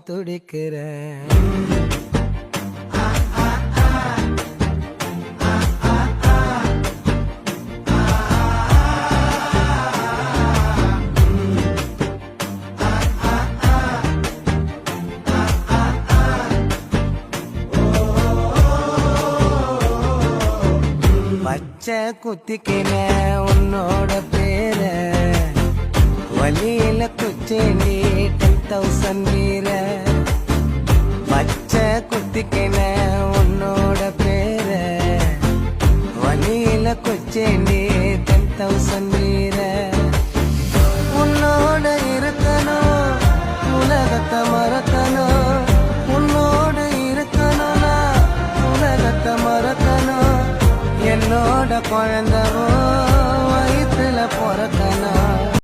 துடிக்கிறேன். பச்சை குத்திக்கின உன்னோட பேர வழியில குச்சேண்டி 10,000 வீர. பச்சை குத்திக்கின உன்னோட பேர வழியில குச்சேண்டி 10,000 வீர. உன்னோட இருக்கணும் உலகத்தை மறக்கணும், உன்னோட இருக்கணும்னா உலகத்தை மறக்கணும். என்னோட குழந்தவோ